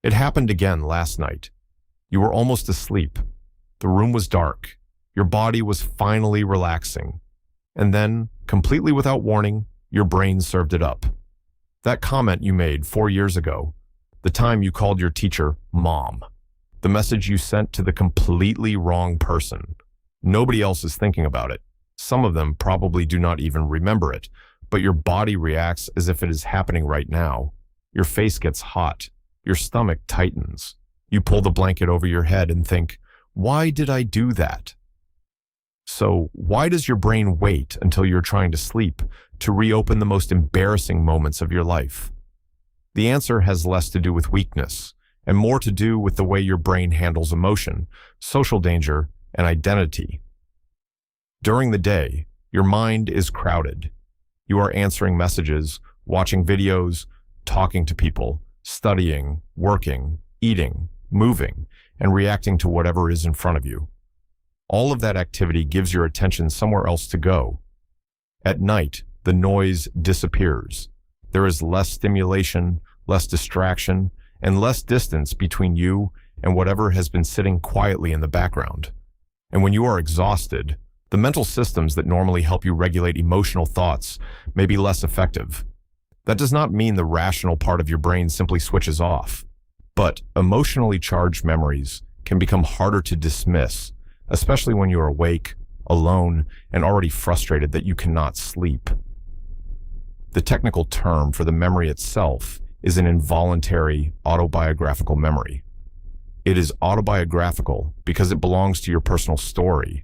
It happened again last night. You were almost asleep. The room was dark. Your body was finally relaxing. And then, completely without warning, your brain served it up. That comment you made 4 years ago, the time you called your teacher Mom, the message you sent to the completely wrong person. Nobody else is thinking about it. Some of them probably do not even remember it, but your body reacts as if it is happening right now. Your face gets hot. Your stomach tightens. You pull the blanket over your head and think, why did I do that? So why does your brain wait until you're trying to sleep to reopen the most embarrassing moments of your life? The answer has less to do with weakness and more to do with the way your brain handles emotion, social danger, and identity. During the day, your mind is crowded. You are answering messages, watching videos, talking to people, studying, working, eating, moving, and reacting to whatever is in front of you. All of that activity gives your attention somewhere else to go. At night, the noise disappears. There is less stimulation, less distraction, and less distance between you and whatever has been sitting quietly in the background. And when you are exhausted, the mental systems that normally help you regulate emotional thoughts may be less effective. That does not mean the rational part of your brain simply switches off. But emotionally charged memories can become harder to dismiss, especially when you are awake, alone, and already frustrated that you cannot sleep. The technical term for the memory itself is an involuntary autobiographical memory. It is autobiographical because it belongs to your personal story,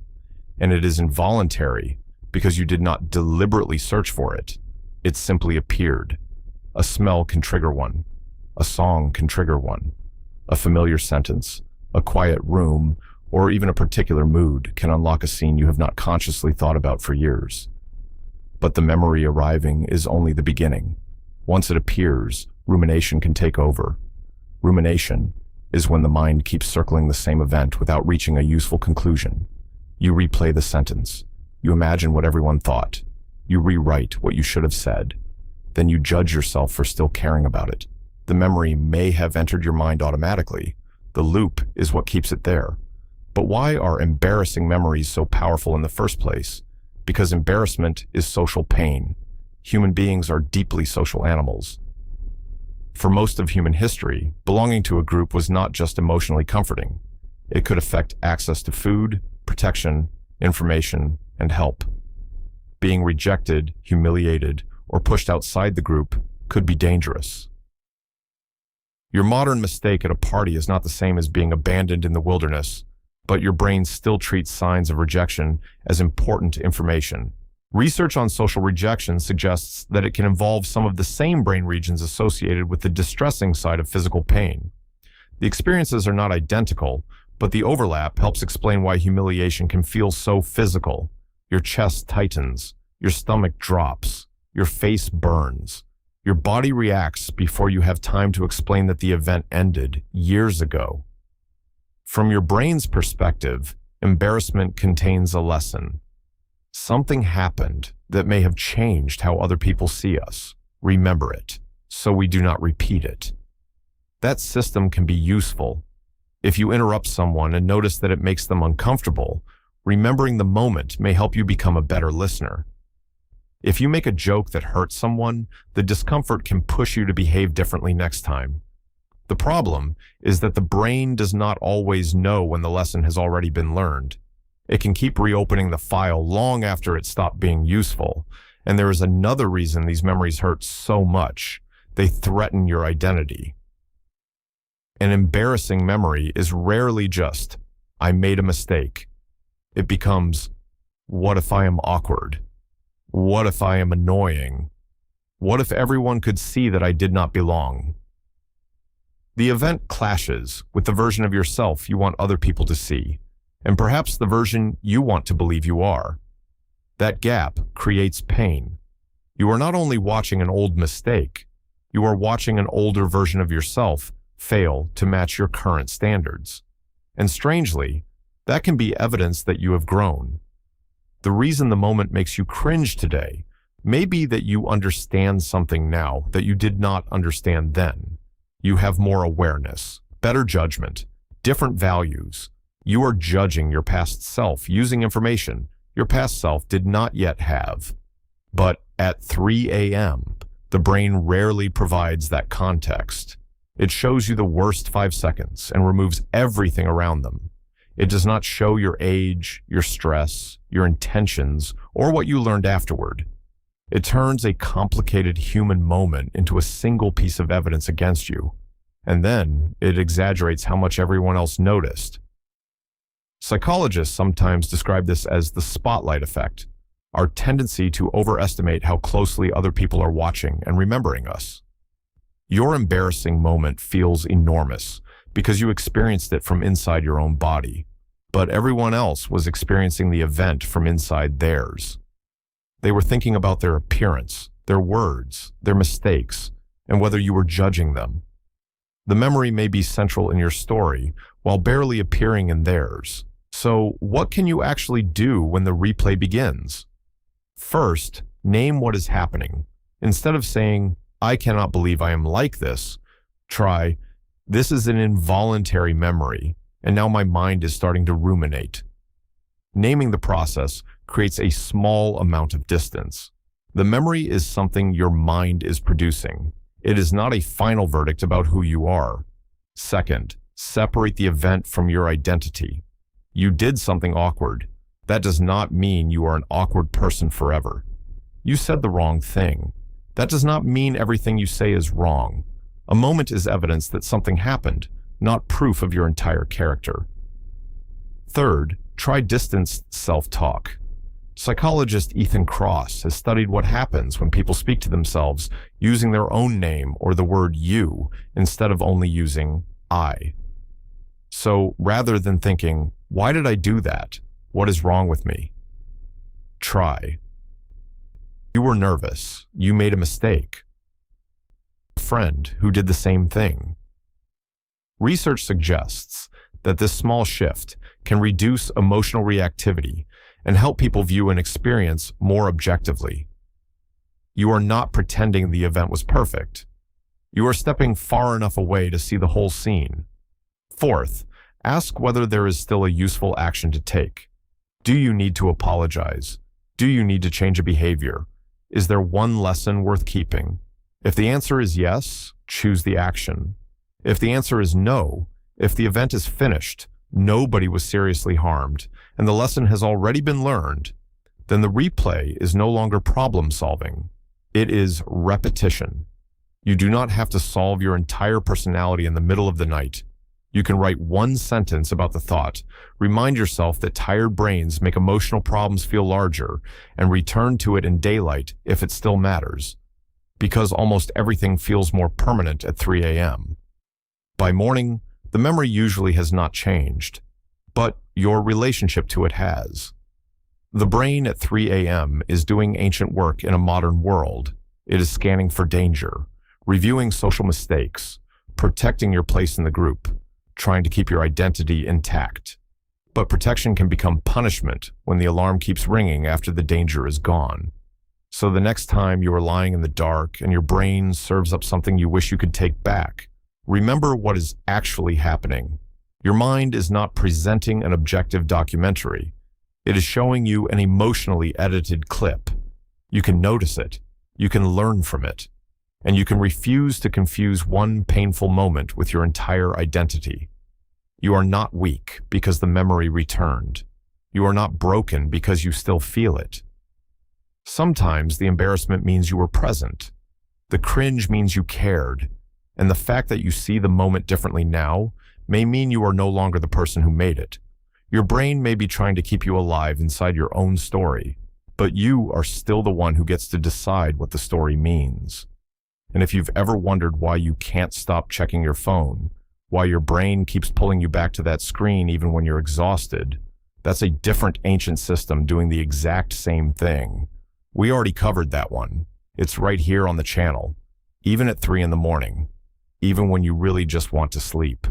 and it is involuntary because you did not deliberately search for it. It simply appeared. A smell can trigger one. A song can trigger one. A familiar sentence, a quiet room, or even a particular mood can unlock a scene you have not consciously thought about for years. But the memory arriving is only the beginning. Once it appears, rumination can take over. Rumination is when the mind keeps circling the same event without reaching a useful conclusion. You replay the sentence. You imagine what everyone thought. You rewrite what you should have said. Then you judge yourself for still caring about it. The memory may have entered your mind automatically. The loop is what keeps it there. But why are embarrassing memories so powerful in the first place? Because embarrassment is social pain. Human beings are deeply social animals. For most of human history, belonging to a group was not just emotionally comforting. It could affect access to food, protection, information, and help. Being rejected, humiliated, or pushed outside the group could be dangerous. Your modern mistake at a party is not the same as being abandoned in the wilderness, but your brain still treats signs of rejection as important information. Research on social rejection suggests that it can involve some of the same brain regions associated with the distressing side of physical pain. The experiences are not identical, but the overlap helps explain why humiliation can feel so physical. Your chest tightens, your stomach drops, your face burns. Your body reacts before you have time to explain that the event ended years ago. From your brain's perspective, embarrassment contains a lesson. Something happened that may have changed how other people see us. Remember it, so we do not repeat it. That system can be useful. If you interrupt someone and notice that it makes them uncomfortable, remembering the moment may help you become a better listener. If you make a joke that hurts someone, the discomfort can push you to behave differently next time. The problem is that the brain does not always know when the lesson has already been learned. It can keep reopening the file long after it stopped being useful. And there is another reason these memories hurt so much. They threaten your identity. An embarrassing memory is rarely just, I made a mistake. It becomes, what if I am awkward? What if I am annoying? What if everyone could see that I did not belong? The event clashes with the version of yourself you want other people to see, and perhaps the version you want to believe you are. That gap creates pain. You are not only watching an old mistake, you are watching an older version of yourself fail to match your current standards. And strangely, that can be evidence that you have grown. The reason the moment makes you cringe today may be that you understand something now that you did not understand then. You have more awareness, better judgment, different values. You are judging your past self using information your past self did not yet have. But at 3 a.m., the brain rarely provides that context. It shows you the worst 5 seconds and removes everything around them. It does not show your age, your stress, your intentions, or what you learned afterward. It turns a complicated human moment into a single piece of evidence against you, and then it exaggerates how much everyone else noticed. Psychologists sometimes describe this as the spotlight effect, our tendency to overestimate how closely other people are watching and remembering us. Your embarrassing moment feels enormous because you experienced it from inside your own body, but everyone else was experiencing the event from inside theirs. They were thinking about their appearance, their words, their mistakes, and whether you were judging them. The memory may be central in your story while barely appearing in theirs. So, what can you actually do when the replay begins? First, name what is happening. Instead of saying, "I cannot believe I am like this," try, "This is an involuntary memory, and now my mind is starting to ruminate." Naming the process creates a small amount of distance. The memory is something your mind is producing. It is not a final verdict about who you are. Second, separate the event from your identity. You did something awkward. That does not mean you are an awkward person forever. You said the wrong thing. That does not mean everything you say is wrong. A moment is evidence that something happened, not proof of your entire character. Third, try distanced self-talk. Psychologist Ethan Kross has studied what happens when people speak to themselves using their own name or the word you instead of only using I. So rather than thinking, "Why did I do that? What is wrong with me?" Try, "You were nervous. You made a mistake." A friend who did the same thing. Research suggests that this small shift can reduce emotional reactivity and help people view an experience more objectively. You are not pretending the event was perfect. You are stepping far enough away to see the whole scene. Fourth, ask whether there is still a useful action to take. Do you need to apologize? Do you need to change a behavior? Is there one lesson worth keeping? If the answer is yes, choose the action. If the answer is no, if the event is finished, nobody was seriously harmed, and the lesson has already been learned, then the replay is no longer problem solving. It is repetition. You do not have to solve your entire personality in the middle of the night. You can write one sentence about the thought, remind yourself that tired brains make emotional problems feel larger, and return to it in daylight if it still matters, because almost everything feels more permanent at 3 a.m. By morning, the memory usually has not changed, but your relationship to it has. The brain at 3 a.m. is doing ancient work in a modern world. It is scanning for danger, reviewing social mistakes, protecting your place in the group, trying to keep your identity intact. But protection can become punishment when the alarm keeps ringing after the danger is gone. So the next time you are lying in the dark and your brain serves up something you wish you could take back, remember what is actually happening. Your mind is not presenting an objective documentary. It is showing you an emotionally edited clip. You can notice it, you can learn from it, and you can refuse to confuse one painful moment with your entire identity. You are not weak because the memory returned. You are not broken because you still feel it. Sometimes the embarrassment means you were present. The cringe means you cared. And the fact that you see the moment differently now may mean you are no longer the person who made it. Your brain may be trying to keep you alive inside your own story, but you are still the one who gets to decide what the story means. And if you've ever wondered why you can't stop checking your phone, why your brain keeps pulling you back to that screen even when you're exhausted, that's a different ancient system doing the exact same thing. We already covered that one. It's right here on the channel, even at 3 in the morning, even when you really just want to sleep.